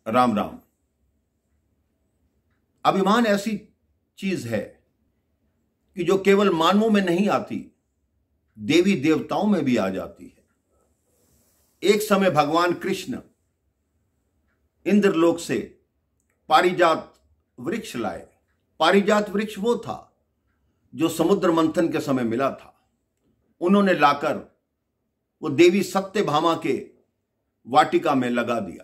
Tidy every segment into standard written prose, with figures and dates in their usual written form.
राम राम। अभिमान ऐसी चीज है कि जो केवल मानवों में नहीं आती, देवी देवताओं में भी आ जाती है। एक समय भगवान कृष्ण इंद्रलोक से पारिजात वृक्ष लाए। पारिजात वृक्ष वो था जो समुद्र मंथन के समय मिला था। उन्होंने लाकर वो देवी सत्यभामा के वाटिका में लगा दिया।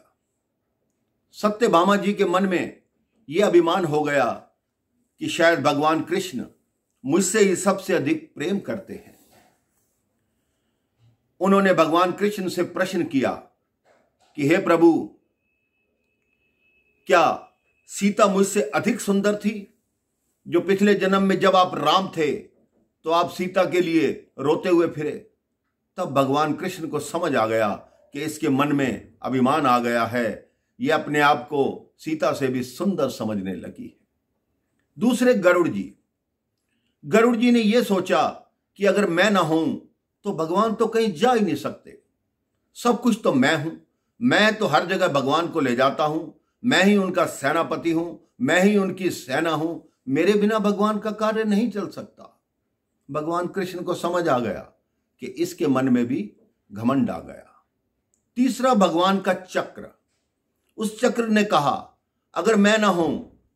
सत्यभामा जी के मन में यह अभिमान हो गया कि शायद भगवान कृष्ण मुझसे ही सबसे अधिक प्रेम करते हैं। उन्होंने भगवान कृष्ण से प्रश्न किया कि हे प्रभु, क्या सीता मुझसे अधिक सुंदर थी? जो पिछले जन्म में जब आप राम थे तो आप सीता के लिए रोते हुए फिरे। तब भगवान कृष्ण को समझ आ गया कि इसके मन में अभिमान आ गया है, यह अपने आप को सीता से भी सुंदर समझने लगी है। दूसरे गरुड़ जी ने यह सोचा कि अगर मैं ना हूं तो भगवान तो कहीं जा ही नहीं सकते। सब कुछ तो मैं हूं, मैं तो हर जगह भगवान को ले जाता हूं, मैं ही उनका सेनापति हूं, मैं ही उनकी सेना हूं, मेरे बिना भगवान का कार्य नहीं चल सकता। भगवान कृष्ण को समझ आ गया कि इसके मन में भी घमंड आ गया। तीसरा भगवान का चक्र। उस चक्र ने कहा अगर मैं ना हूं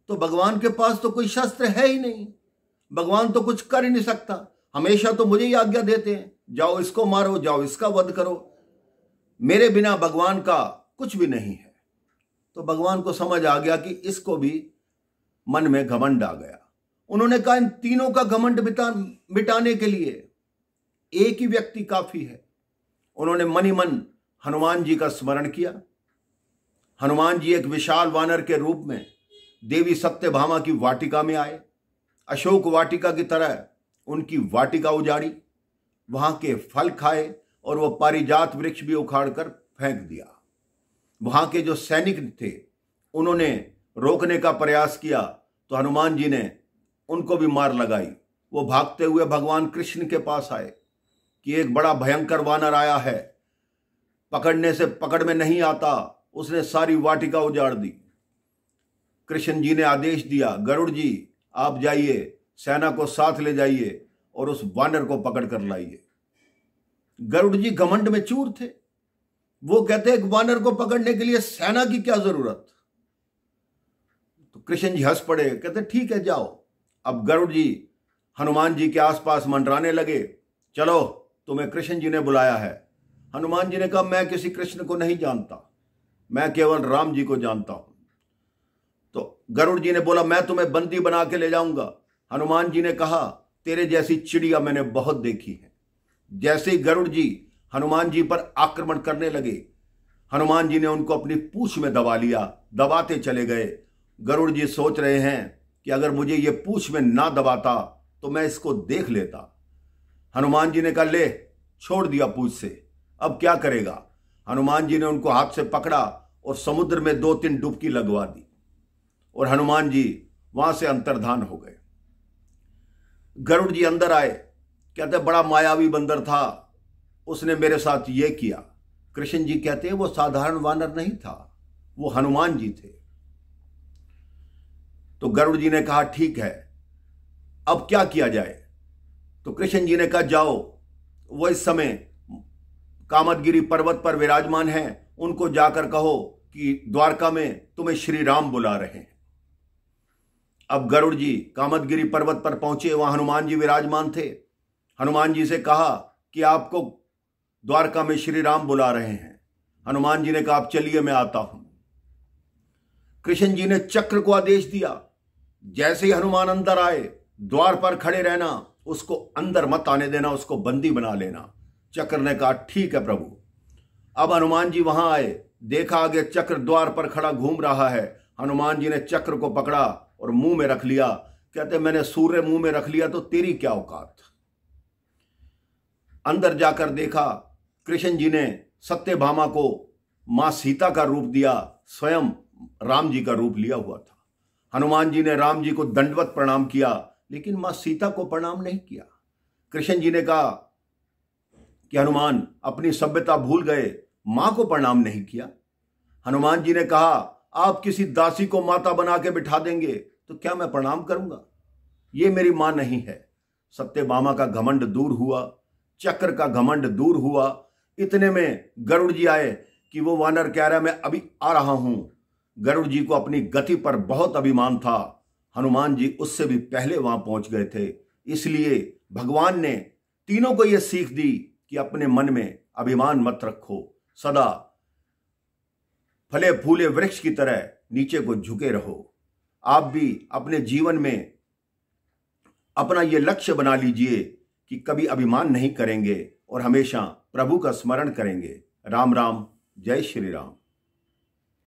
तो भगवान के पास तो कोई शस्त्र है ही नहीं, भगवान तो कुछ कर ही नहीं सकता, हमेशा तो मुझे ही आज्ञा देते हैं, जाओ इसको मारो, जाओ इसका वध करो, मेरे बिना भगवान का कुछ भी नहीं है। तो भगवान को समझ आ गया कि इसको भी मन में घमंड आ गया। उन्होंने कहा इन तीनों का घमंड मिटाने के लिए एक ही व्यक्ति काफी है। उन्होंने मन ही मन हनुमान जी का स्मरण किया। हनुमान जी एक विशाल वानर के रूप में देवी सत्यभामा की वाटिका में आए। अशोक वाटिका की तरह उनकी वाटिका उजाड़ी, वहां के फल खाए और वह पारिजात वृक्ष भी उखाड़ कर फेंक दिया। वहां के जो सैनिक थे उन्होंने रोकने का प्रयास किया तो हनुमान जी ने उनको भी मार लगाई। वो भागते हुए भगवान कृष्ण के पास आए कि एक बड़ा भयंकर वानर आया है, पकड़ने से पकड़ में नहीं आता, उसने सारी वाटिका उजाड़ दी। कृष्ण जी ने आदेश दिया, गरुड़ जी आप जाइए, सेना को साथ ले जाइए और उस वानर को पकड़ कर लाइए। गरुड़ जी घमंड में चूर थे। वो कहते एक वानर को पकड़ने के लिए सेना की क्या जरूरत? तो कृष्ण जी हंस पड़े, कहते ठीक है जाओ। अब गरुड़ जी हनुमान जी के आसपास मंडराने लगे, चलो तुम्हें कृष्ण जी ने बुलाया है। हनुमान जी ने कहा मैं किसी कृष्ण को नहीं जानता, मैं केवल राम जी को जानता हूं। तो गरुड़ जी ने बोला मैं तुम्हें बंदी बना के ले जाऊंगा। हनुमान जी ने कहा तेरे जैसी चिड़िया मैंने बहुत देखी है। जैसे ही गरुड़ जी हनुमान जी पर आक्रमण करने लगे, हनुमान जी ने उनको अपनी पूंछ में दबा लिया, दबाते चले गए। गरुड़ जी सोच रहे हैं कि अगर मुझे ये पूंछ में ना दबाता तो मैं इसको देख लेता। हनुमान जी ने कहा ले, छोड़ दिया पूंछ से, अब क्या करेगा? हनुमान जी ने उनको हाथ से पकड़ा और समुद्र में 2-3 डुबकी लगवा दी और हनुमान जी वहां से अंतर्धान हो गए। गरुड़ जी अंदर आए, कहते बड़ा मायावी बंदर था, उसने मेरे साथ ये किया। कृष्ण जी कहते हैं वो साधारण वानर नहीं था, वो हनुमान जी थे। तो गरुड़ जी ने कहा ठीक है, अब क्या किया जाए? तो कृष्ण जी ने कहा जाओ, वो इस समय कामदगिरी पर्वत पर विराजमान हैं, उनको जाकर कहो कि द्वारका में तुम्हें श्री राम बुला रहे हैं। अब गरुड़ जी कामदगिरी पर्वत पर पहुंचे, वहां हनुमान जी विराजमान थे। हनुमान जी से कहा कि आपको द्वारका में श्री राम बुला रहे हैं। हनुमान जी ने कहा आप चलिए मैं आता हूं। कृष्ण जी ने चक्र को आदेश दिया, जैसे ही हनुमान अंदर आए द्वार पर खड़े रहना, उसको अंदर मत आने देना, उसको बंदी बना लेना। चक्र ने कहा ठीक है प्रभु। अब हनुमान जी वहां आए, देखा आगे चक्र द्वार पर खड़ा घूम रहा है। हनुमान जी ने चक्र को पकड़ा और मुंह में रख लिया। कहते मैंने सूर्य मुंह में रख लिया तो तेरी क्या औकात? अंदर जाकर देखा, कृष्ण जी ने सत्यभामा को मां सीता का रूप दिया, स्वयं राम जी का रूप लिया हुआ था। हनुमान जी ने राम जी को दंडवत प्रणाम किया, लेकिन मां सीता को प्रणाम नहीं किया। कृष्ण जी ने कहा कि हनुमान अपनी सभ्यता भूल गए, मां को प्रणाम नहीं किया। हनुमान जी ने कहा आप किसी दासी को माता बना के बिठा देंगे तो क्या मैं प्रणाम करूंगा? ये मेरी मां नहीं है। सत्यभामा का घमंड दूर हुआ, चक्र का घमंड दूर हुआ। इतने में गरुड़ जी आए कि वो वानर कह रहा मैं अभी आ रहा हूं। गरुड़ जी को अपनी गति पर बहुत अभिमान था। हनुमान जी उससे भी पहले वहां पहुंच गए थे। इसलिए भगवान ने तीनों को यह सीख दी कि अपने मन में अभिमान मत रखो, सदा फले फूले वृक्ष की तरह नीचे को झुके रहो। आप भी अपने जीवन में अपना यह लक्ष्य बना लीजिए कि कभी अभिमान नहीं करेंगे और हमेशा प्रभु का स्मरण करेंगे। राम राम, जय श्री राम।